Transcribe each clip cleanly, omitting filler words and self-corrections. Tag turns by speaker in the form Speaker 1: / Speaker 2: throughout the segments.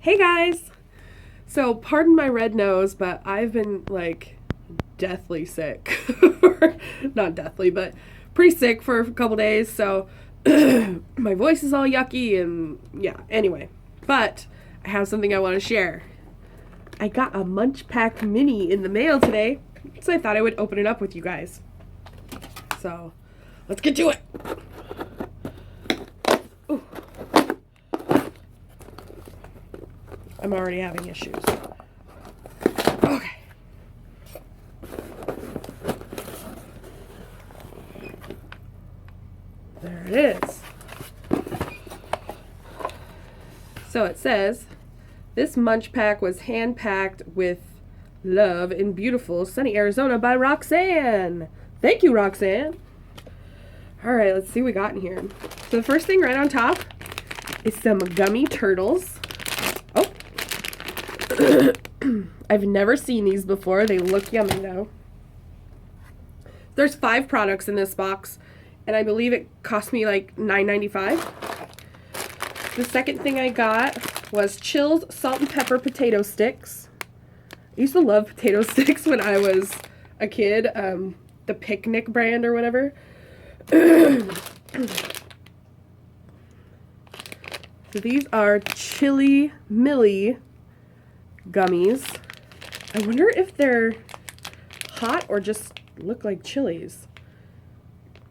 Speaker 1: Hey guys! So, pardon my red nose, but I've been like deathly sick. Not deathly, but pretty sick for a couple days, so my voice is all yucky and yeah, anyway. But I have something I want to share. I got a MunchPak Mini in the mail today, so I thought I would open it up with you guys. So, let's get to it! Ooh. I'm already having issues. Okay. There it is. So it says, this munch pack was hand-packed with love in beautiful sunny Arizona by Roxanne. Thank you, Roxanne. All right, let's see what we got in here. So the first thing right on top is some gummy turtles. Oh. I've never seen these before. They look yummy though. There's 5 products in this box, and I believe it cost me like $9.95. The second thing I got was chilled salt and pepper potato sticks. I used to love potato sticks when I was a kid, the Picnic brand or whatever. So these are Chili Millie gummies. I wonder if they're hot or just look like chilies.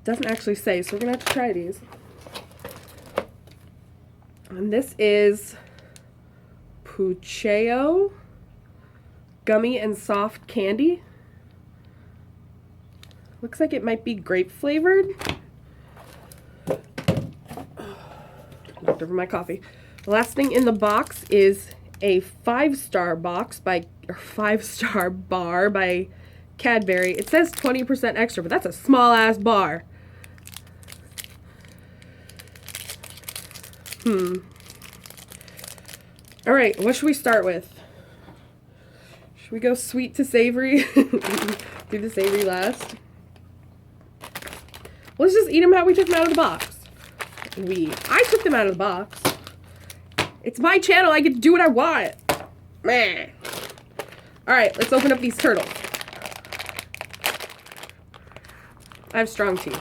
Speaker 1: Doesn't actually say, so we're gonna have to try these. And this is Pucheo gummy and soft candy. Looks like it might be grape flavored. Knocked over my coffee. The last thing in the box is a 5-star box by, or 5-star bar by Cadbury. It says 20% extra, but that's a small ass bar. All right, what should we start with? Should we go sweet to savory? Do the savory last. Let's just eat them how we took them out of the box. I took them out of the box. It's my channel. I get to do what I want. Meh. All right, let's open up these turtles. I have strong teeth.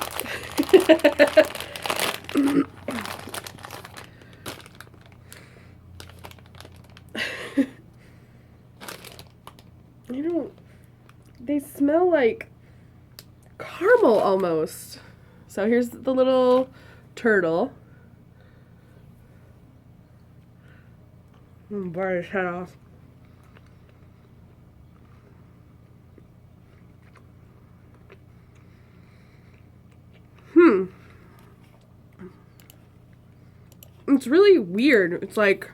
Speaker 1: They smell like caramel almost. So here's the little turtle. Bar his head off. It's really weird. It's like,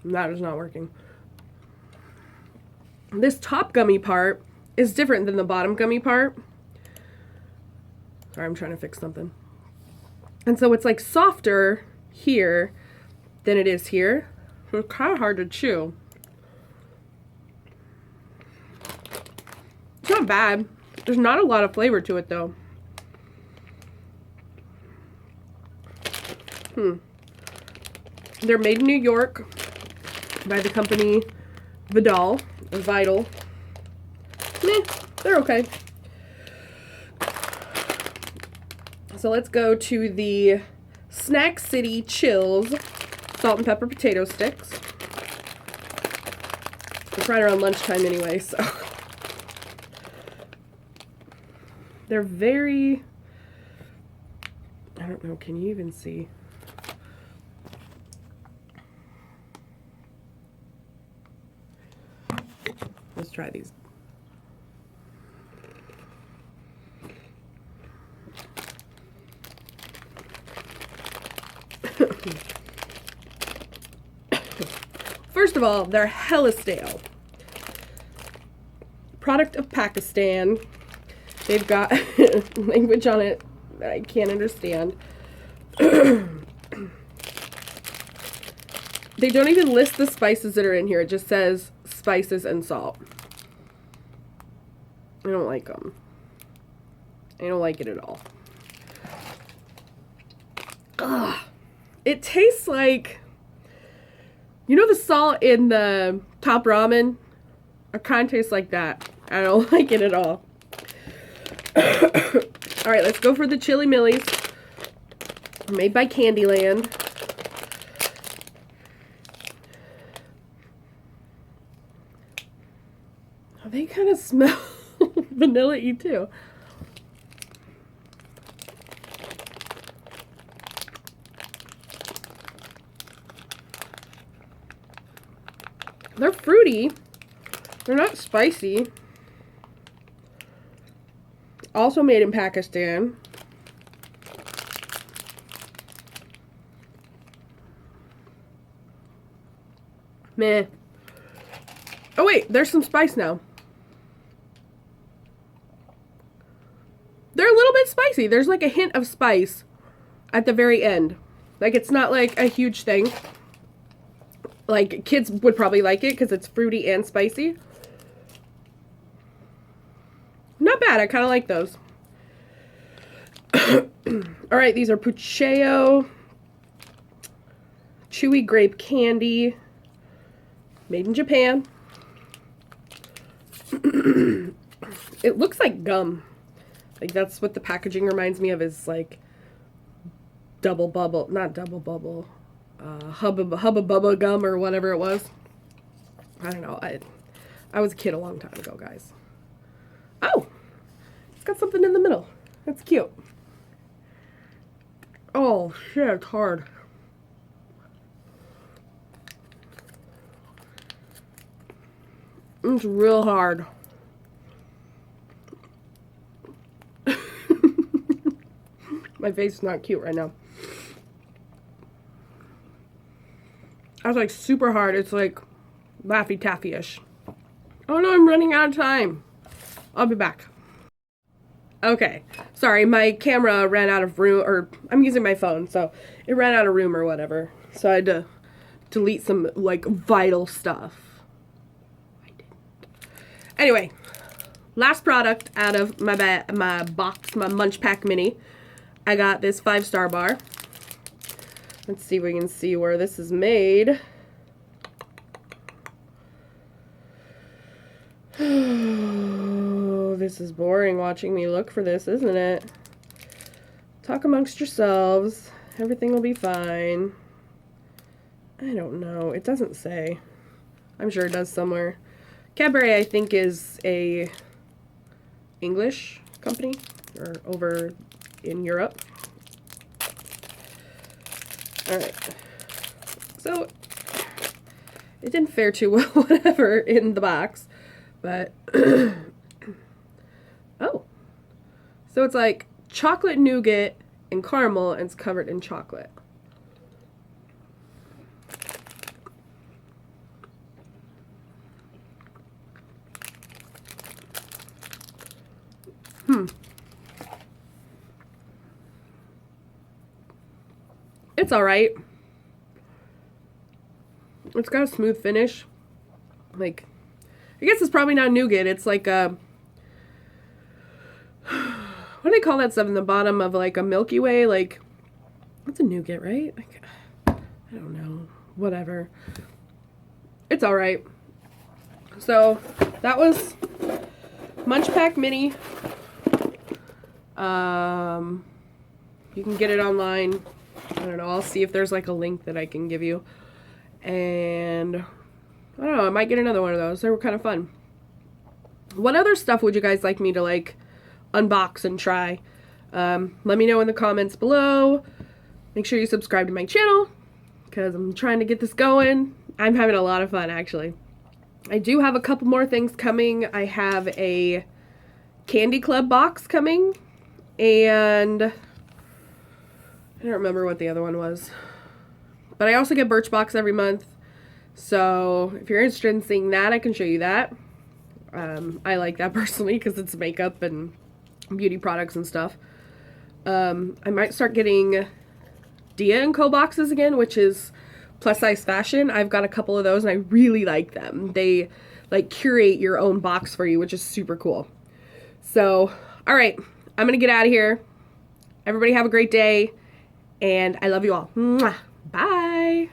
Speaker 1: that is not working. This top gummy part is different than the bottom gummy part. Sorry, I'm trying to fix something. And so it's like softer here than it is here. So it's kind of hard to chew. It's not bad. There's not a lot of flavor to it though. They're made in New York by the company Vidal. Vital. Meh, they're okay. So let's go to the Snack City Chills salt and pepper potato sticks. It's right around lunchtime anyway, so. They're very, I don't know, can you even see? Let's try these. First of all, they're hella stale. Product of Pakistan. They've got language on it that I can't understand. They don't even list the spices that are in here. It just says spices and salt. I don't like them. I don't like it at all. Ugh. It tastes like You know the salt in the top ramen? It kind of tastes like that. I don't like it at all. All right, let's go for the Chili Millies. Made by Candyland. Oh, they kind of smell vanilla-y too. They're fruity. They're not spicy. Also made in Pakistan. Meh. Oh wait, there's some spice now. They're a little bit spicy. There's like a hint of spice at the very end. Like it's not like a huge thing. Like kids would probably like it because it's fruity and spicy. Not bad. I kind of like those. All right, these are Pucheo chewy grape candy, made in Japan. It looks like gum. Like that's what the packaging reminds me of, is like double bubble, not double bubble, hubba bubba gum or whatever it was. I don't know. I was a kid a long time ago, guys. Oh, it's got something in the middle. That's cute. Oh shit, it's hard. It's real hard. My face is not cute right now. I was like super hard. It's like Laffy Taffy-ish. Oh no, I'm running out of time. I'll be back. Okay, sorry, my camera ran out of room, or I'm using my phone, so it ran out of room or whatever. So I had to delete some like vital stuff. I didn't. Anyway, last product out of my box, my MunchPak Mini. I got this 5-star bar. Let's see if we can see where this is made. Oh, this is boring watching me look for this, isn't it? Talk amongst yourselves. Everything will be fine. I don't know. It doesn't say. I'm sure it does somewhere. Cadbury, I think, is a English company, or over in Europe. Alright. So, it didn't fare too well, whatever, in the box. But, oh. So it's like chocolate nougat and caramel, and it's covered in chocolate. It's alright. It's got a smooth finish. Like, I guess it's probably not nougat. It's like a, what do they call that stuff in the bottom of like a Milky Way? Like, what's a nougat, right? Like, I don't know. Whatever. It's alright. So, that was MunchPak Mini. You can get it online. I don't know. I'll see if there's like a link that I can give you. And I don't know. I might get another one of those. They were kind of fun. What other stuff would you guys like me to like unbox and try? Let me know in the comments below. Make sure you subscribe to my channel because I'm trying to get this going. I'm having a lot of fun, actually. I do have a couple more things coming. I have a Candy Club box coming, and I don't remember what the other one was. But I also get Birchbox every month. So if you're interested in seeing that, I can show you that. I like that personally because it's makeup and beauty products and stuff. I might start getting Dia & Co boxes again, which is plus size fashion. I've got a couple of those and I really like them. They like curate your own box for you, which is super cool. So, all right, I'm going to get out of here. Everybody have a great day, and I love you all. Mwah. Bye.